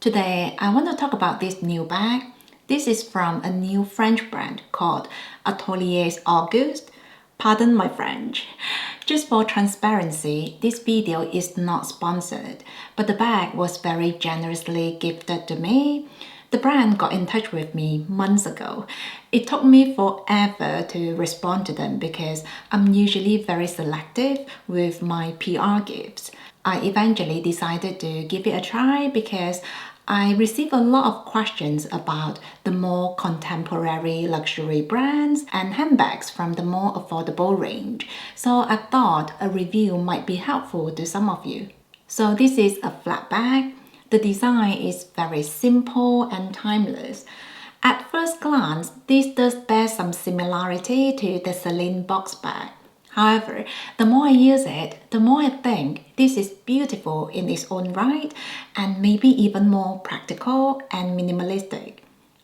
Today, I want to talk about this new bag. This is from a new French brand called Ateliers Auguste. Pardon my French. Just for transparency, this video is not sponsored, but the bag was very generously gifted to me. The brand got in touch with me months ago. It took me forever to respond to them because I'm usually very selective with my PR gifts. I eventually decided to give it a try because I receive a lot of questions about the more contemporary luxury brands and handbags from the more affordable range. So I thought a review might be helpful to some of you. So this is a flat bag. The design is very simple and timeless. At first glance, this does bear some similarity to the Sellier box bag. However, the more I use it, the more I think this is beautiful in its own right and maybe even more practical and minimalistic.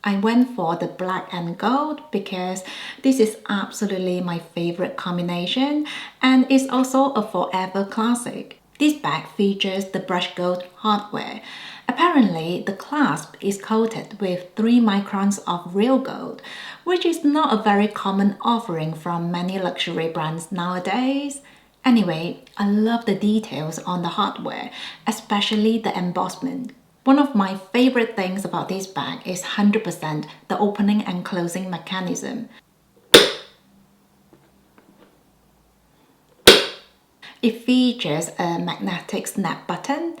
I went for the black and gold because this is absolutely my favorite combination and is also a forever classic. This bag features the brushed gold hardware. Apparently, the clasp is coated with 3 microns of real gold, which is not a very common offering from many luxury brands nowadays. Anyway, I love the details on the hardware, especially the embossment. One of my favorite things about this bag is 100% the opening and closing mechanism. It features a magnetic snap button.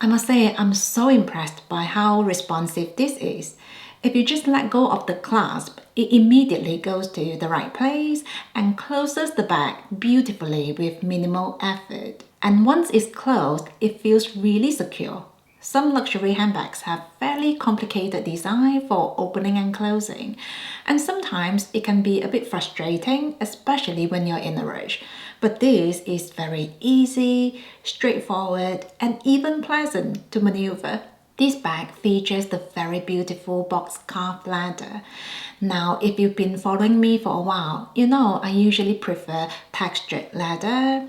I must say I'm so impressed by how responsive this is. If you just let go of the clasp, it immediately goes to the right place and closes the bag beautifully with minimal effort. And once it's closed, it feels really secure. Some luxury handbags have fairly complicated design for opening and closing, and sometimes it can be a bit frustrating, especially when you're in a rush. But this is very easy, straightforward, and even pleasant to maneuver. This bag features the very beautiful box carved leather. Now, if you've been following me for a while, you know I usually prefer textured leather.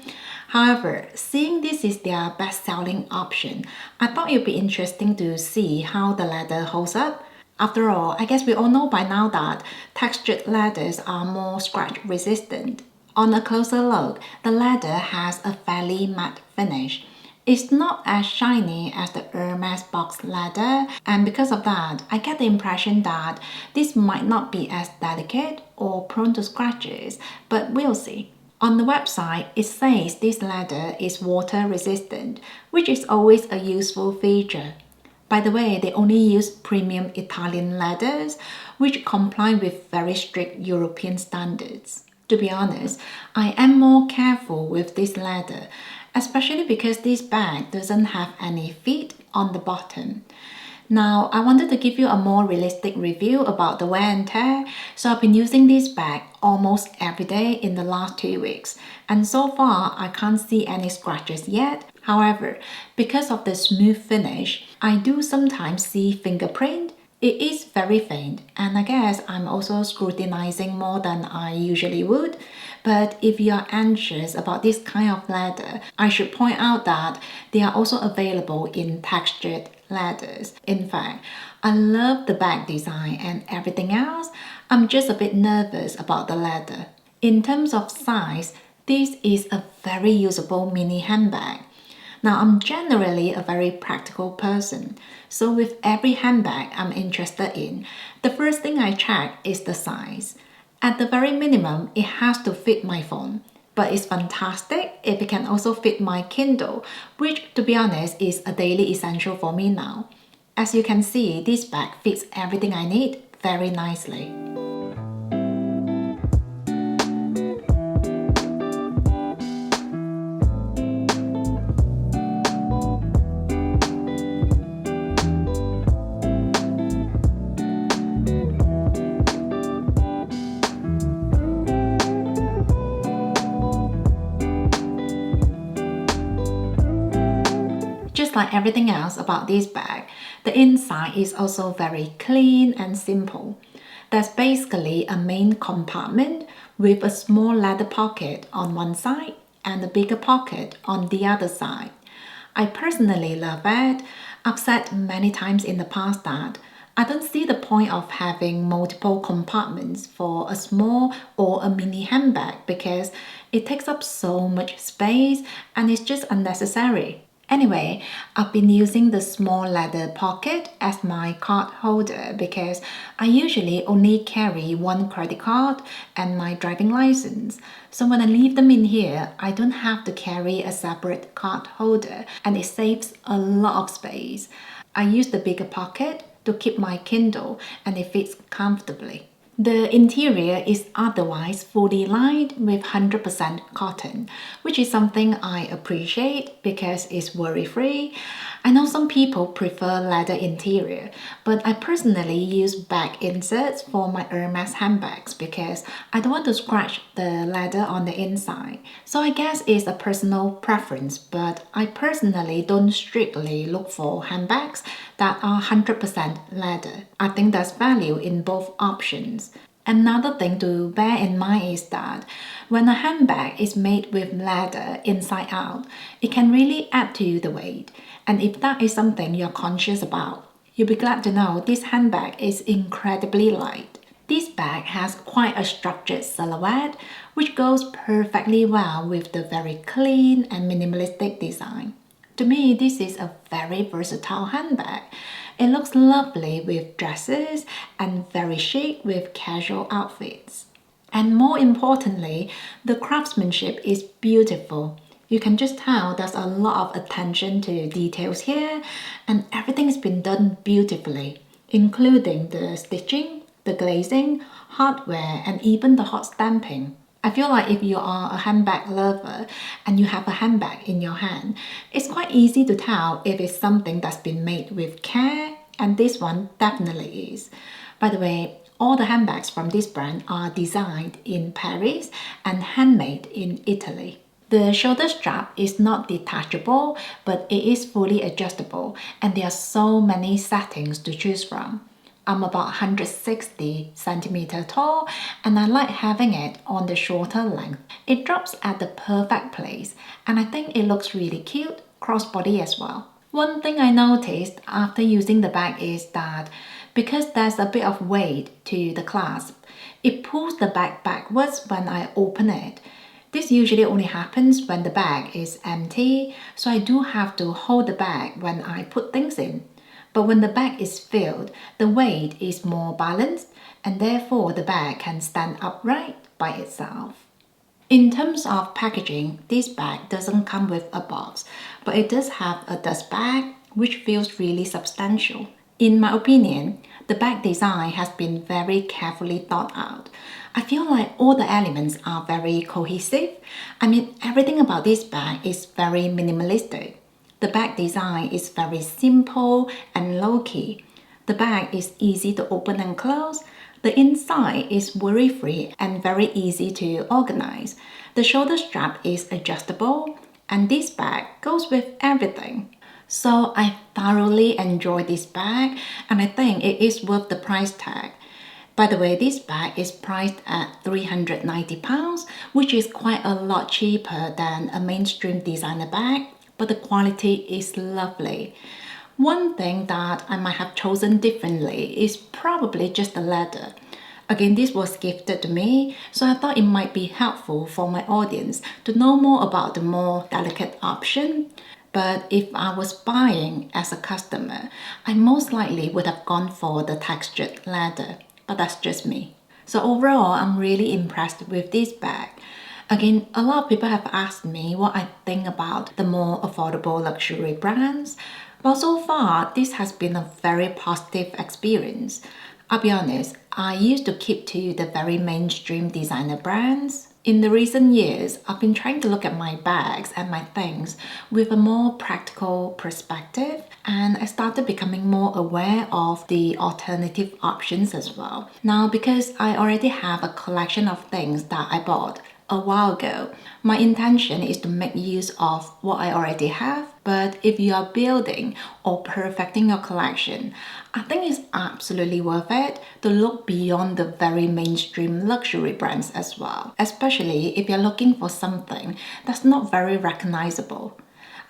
However, seeing this is their best-selling option, I thought it'd be interesting to see how the leather holds up. After all, I guess we all know by now that textured leathers are more scratch resistant. On a closer look, the leather has a fairly matte finish. It's not as shiny as the Hermes box leather, and because of that, I get the impression that this might not be as delicate or prone to scratches, but we'll see. On the website, it says this leather is water resistant, which is always a useful feature. By the way, they only use premium Italian leathers, which comply with very strict European standards. To be honest, I am more careful with this leather, especially because this bag doesn't have any feet on the bottom. Now, I wanted to give you a more realistic review about the wear and tear, so I've been using this bag almost every day in the last 2 weeks, and so far I can't see any scratches yet. However, because of the smooth finish, I do sometimes see fingerprint. It is very faint, and I guess I'm also scrutinizing more than I usually would. But if you are anxious about this kind of leather, I should point out that they are also available in textured leathers. In fact, I love the bag design and everything else. I'm just a bit nervous about the leather. In terms of size, this is a very usable mini handbag. Now, I'm generally a very practical person, so with every handbag I'm interested in, the first thing I check is the size. At the very minimum, it has to fit my phone, but it's fantastic if it can also fit my Kindle, which, to be honest, is a daily essential for me now. As you can see, this bag fits everything I need very nicely. Just like everything else about this bag, the inside is also very clean and simple. There's basically a main compartment with a small leather pocket on one side and a bigger pocket on the other side. I personally love it. I've said many times in the past that I don't see the point of having multiple compartments for a small or a mini handbag because it takes up so much space and it's just unnecessary. Anyway, I've been using the small leather pocket as my card holder because I usually only carry one credit card and my driving license. So when I leave them in here, I don't have to carry a separate card holder and it saves a lot of space. I use the bigger pocket to keep my Kindle and it fits comfortably. The interior is otherwise fully lined with 100% cotton, which is something I appreciate because it's worry-free. I know some people prefer leather interior, but I personally use back inserts for my Hermes handbags because I don't want to scratch the leather on the inside. So I guess it's a personal preference, but I personally don't strictly look for handbags that are 100% leather. I think there's value in both options. Another thing to bear in mind is that when a handbag is made with leather inside out, it can really add to the weight. And if that is something you're conscious about, you'll be glad to know this handbag is incredibly light. This bag has quite a structured silhouette, which goes perfectly well with the very clean and minimalistic design. To me, this is a very versatile handbag. It looks lovely with dresses and very chic with casual outfits. And more importantly, the craftsmanship is beautiful. You can just tell there's a lot of attention to details here and everything's been done beautifully, including the stitching, the glazing, hardware, and even the hot stamping. I feel like if you are a handbag lover and you have a handbag in your hand, it's quite easy to tell if it's something that's been made with care, and this one definitely is. By the way, all the handbags from this brand are designed in Paris and handmade in Italy. The shoulder strap is not detachable, but it is fully adjustable, and there are so many settings to choose from. I'm about 160 centimeter tall and I like having it on the shorter length. It drops at the perfect place and I think it looks really cute crossbody as well. One thing I noticed after using the bag is that because there's a bit of weight to the clasp, it pulls the bag backwards when I open it. This usually only happens when the bag is empty, so I do have to hold the bag when I put things in. But when the bag is filled, the weight is more balanced and therefore the bag can stand upright by itself. In terms of packaging, this bag doesn't come with a box, but it does have a dust bag, which feels really substantial. In my opinion, the bag design has been very carefully thought out. I feel like all the elements are very cohesive. I mean, everything about this bag is very minimalistic. The bag design is very simple and low-key. The bag is easy to open and close. The inside is worry-free and very easy to organize. The shoulder strap is adjustable, and this bag goes with everything. So I thoroughly enjoy this bag, and I think it is worth the price tag. By the way, this bag is priced at £390, which is quite a lot cheaper than a mainstream designer bag, but the quality is lovely. One thing that I might have chosen differently is probably just the leather. Again, this was gifted to me, so I thought it might be helpful for my audience to know more about the more delicate option. But if I was buying as a customer, I most likely would have gone for the textured leather, but that's just me. So overall, I'm really impressed with this bag. Again, a lot of people have asked me what I think about the more affordable luxury brands. Well, so far, this has been a very positive experience. I'll be honest, I used to keep to the very mainstream designer brands. In the recent years, I've been trying to look at my bags and my things with a more practical perspective, and I started becoming more aware of the alternative options as well. Now, because I already have a collection of things that I bought a while ago, my intention is to make use of what I already have. But if you are building or perfecting your collection, I think it's absolutely worth it to look beyond the very mainstream luxury brands as well, especially if you're looking for something that's not very recognizable.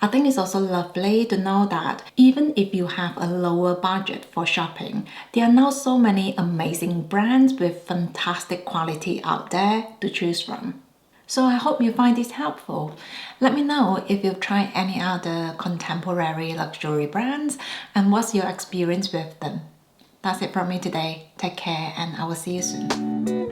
I think it's also lovely to know that even if you have a lower budget for shopping, there are now so many amazing brands with fantastic quality out there to choose from. So I hope you find this helpful. Let me know if you've tried any other contemporary luxury brands and what's your experience with them. That's it from me today. Take care and I will see you soon.